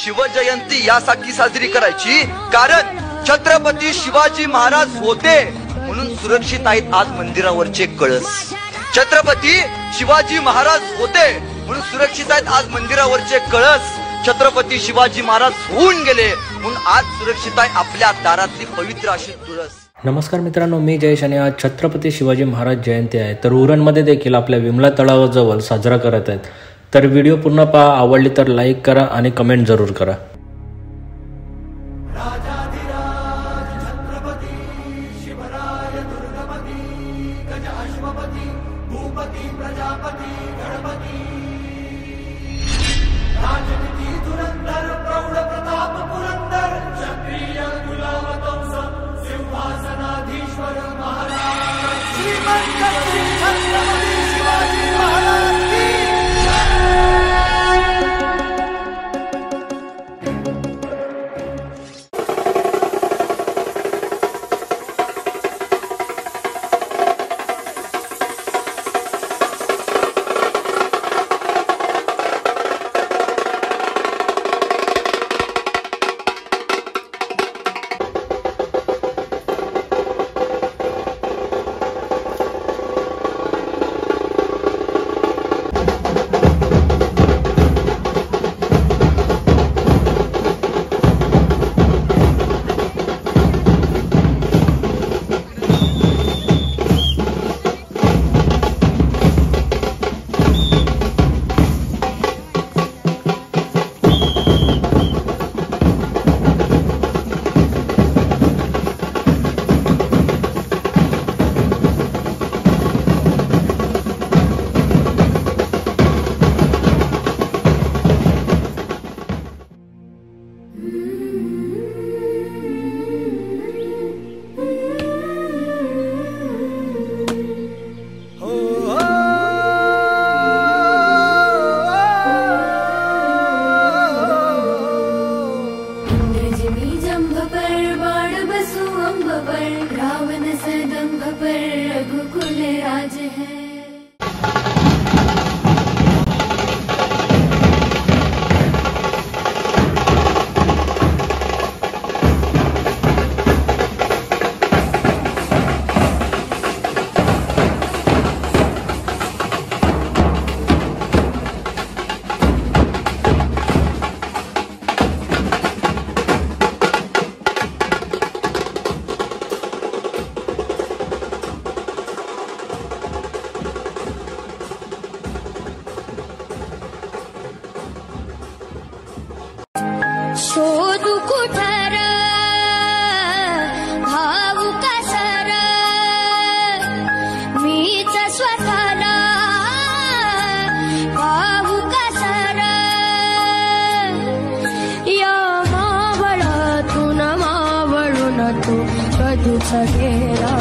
शिवजयंती यासाठी साजरी करायची, कारण छत्रपती शिवाजी महाराज होते म्हणून सुरक्षित आहेत आज मंदिरावरचे कळस. छत्रपती शिवाजी महाराज होते म्हणून सुरक्षित आहेत आज मंदिरावरचे कळस. छत्रपती शिवाजी महाराज होऊन गेले म्हणून आज सुरक्षित आहे आपल्या दारातली पवित्र अशी तुळस. नमस्कार मित्रांनो, मी जयेश आणि आज छत्रपती शिवाजी महाराज जयंती आहे. तर उरणमध्ये देखील आपल्या विमला तळावाजवळ साजरा करत आहेत. तर व्हिडिओ पूर्ण पहा, आवडली तर लाईक करा आणि कमेंट जरूर करा. रावण सदंभ पर रघुकुल राज है. शोधू कुठर भाऊ कसर मीच स्वतःला भाऊ कसर या मावळातून मावळून तू कधीच गेला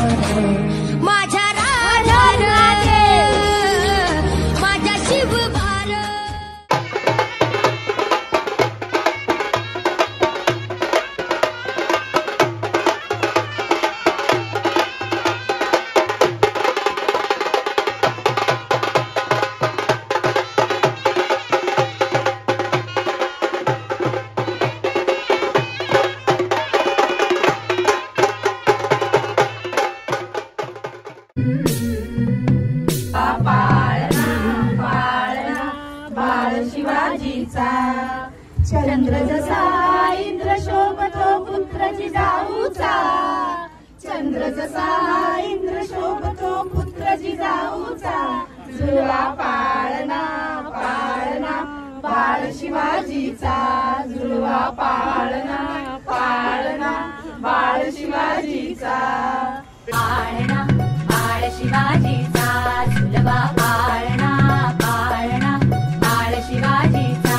माझ्या राजा माझ्या शिव शिवाजीचा चंद्र जसा इंद्र शोभतो पुत्र जिजाऊचा. चंद्र जसा इंद्र शोभतो पुत्र जिजाऊचा. जुळवा पाळणा पाळणा बाळ शिवाजीचा. जुळवा पाळणा पाळणा बाळ शिवाजीचा. पाळणा बाळ शिवाजीचा. जुळवा पाळणा पाळणा बाळ शिवाजीचा.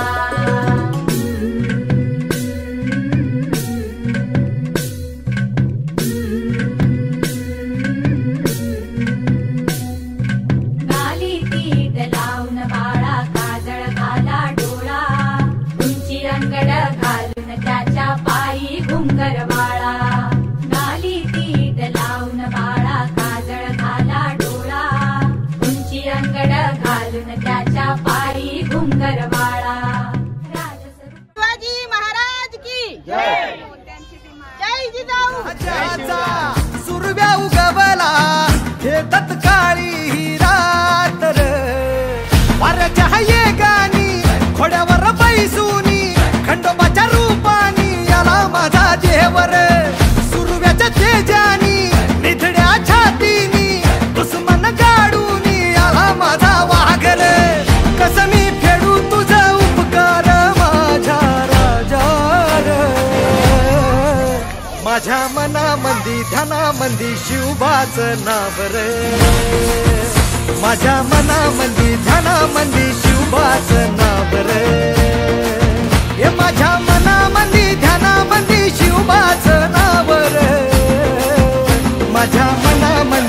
गाली तीट लावून बाळा काजळ घाला डोळा. उंची रंगड घालून त्याच्या पायी घुंगर वाळा. गाली तीट लावून बाळा काजळ घाला डोळा. मनामंदी शिवबाचं नाव रे, माझ्या मनामंदी ध्यानामंदी शिवबाचं नाव रे, हे माझ्या मनामंदी ध्यानामंदी शिवबाचं नाव रे, माझ्या मनामंदी